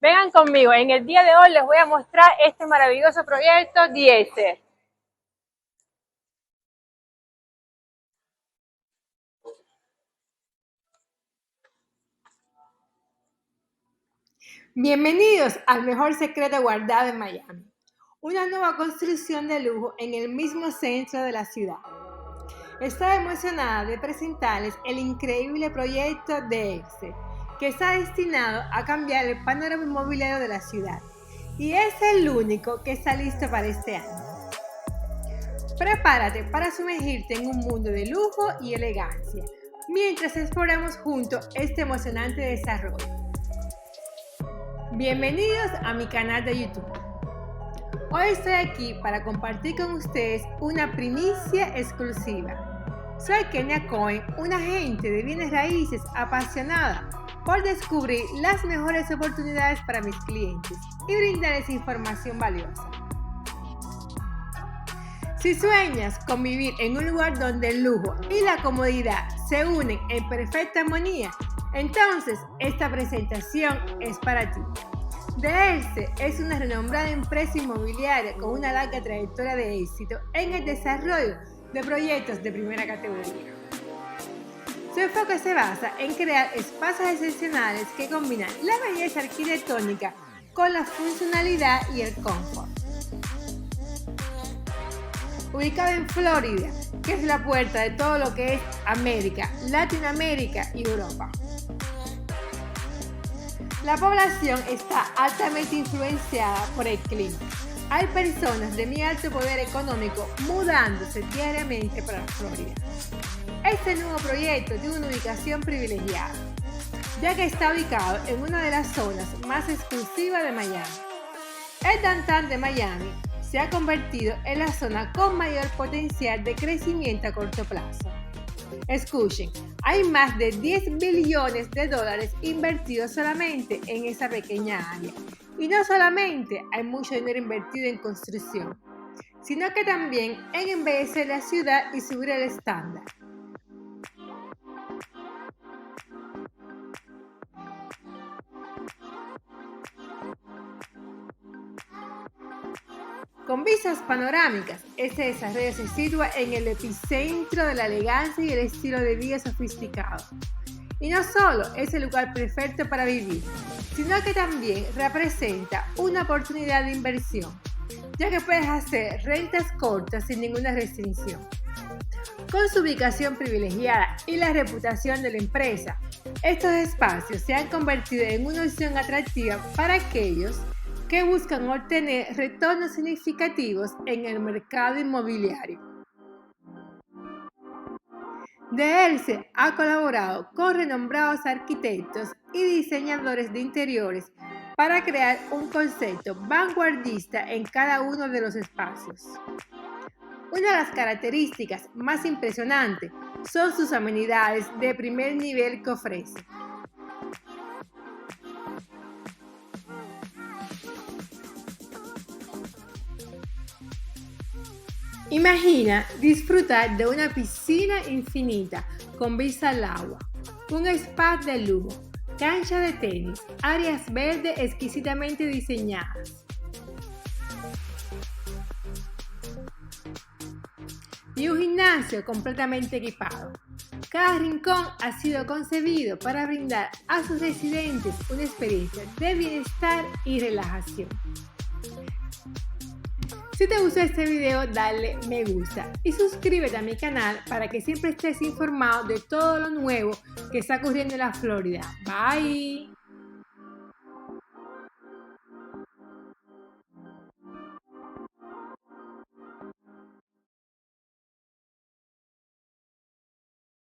Vengan conmigo, en el día de hoy les voy a mostrar este maravilloso proyecto Diese. Bienvenidos al mejor secreto guardado en Miami, una nueva construcción de lujo en el mismo centro de la ciudad. Estoy emocionada de presentarles el increíble proyecto Diese, que está destinado a cambiar el panorama inmobiliario de la ciudad y es el único que está listo para este año. Prepárate para sumergirte en un mundo de lujo y elegancia, mientras exploramos juntos este emocionante desarrollo. Bienvenidos a mi canal de YouTube. Hoy estoy aquí para compartir con ustedes una primicia exclusiva. Soy Kenia Cohen, una agente de bienes raíces apasionada por descubrir las mejores oportunidades para mis clientes y brindarles información valiosa. Si sueñas con vivir en un lugar donde el lujo y la comodidad se unen en perfecta armonía, entonces esta presentación es para ti. Diese es una renombrada empresa inmobiliaria con una larga trayectoria de éxito en el desarrollo de proyectos de primera categoría. Su enfoque se basa en crear espacios excepcionales que combinan la belleza arquitectónica con la funcionalidad y el confort. Ubicado en Florida, que es la puerta de todo lo que es América, Latinoamérica y Europa. La población está altamente influenciada por el clima. Hay personas de muy alto poder económico mudándose diariamente para Florida. Este nuevo proyecto tiene una ubicación privilegiada, ya que está ubicado en una de las zonas más exclusivas de Miami. El downtown de Miami se ha convertido en la zona con mayor potencial de crecimiento a corto plazo. Escuchen, hay más de 10 billones de dólares invertidos solamente en esa pequeña área. Y no solamente hay mucho dinero invertido en construcción, sino que también en embellecer la ciudad y subir el estándar. Con vistas panorámicas, este desarrollo se sitúa en el epicentro de la elegancia y el estilo de vida sofisticado. Y no solo es el lugar perfecto para vivir, sino que también representa una oportunidad de inversión, ya que puedes hacer rentas cortas sin ninguna restricción. Con su ubicación privilegiada y la reputación de la empresa, estos espacios se han convertido en una opción atractiva para aquellos que buscan obtener retornos significativos en el mercado inmobiliario. Diese ha colaborado con renombrados arquitectos y diseñadores de interiores para crear un concepto vanguardista en cada uno de los espacios. Una de las características más impresionantes son sus amenidades de primer nivel que ofrece. Imagina disfrutar de una piscina infinita con vista al agua, un spa de lujo, cancha de tenis, áreas verdes exquisitamente diseñadas y un gimnasio completamente equipado. Cada rincón ha sido concebido para brindar a sus residentes una experiencia de bienestar y relajación. Si te gustó este video, dale me gusta y suscríbete a mi canal para que siempre estés informado de todo lo nuevo que está ocurriendo en la Florida. Bye.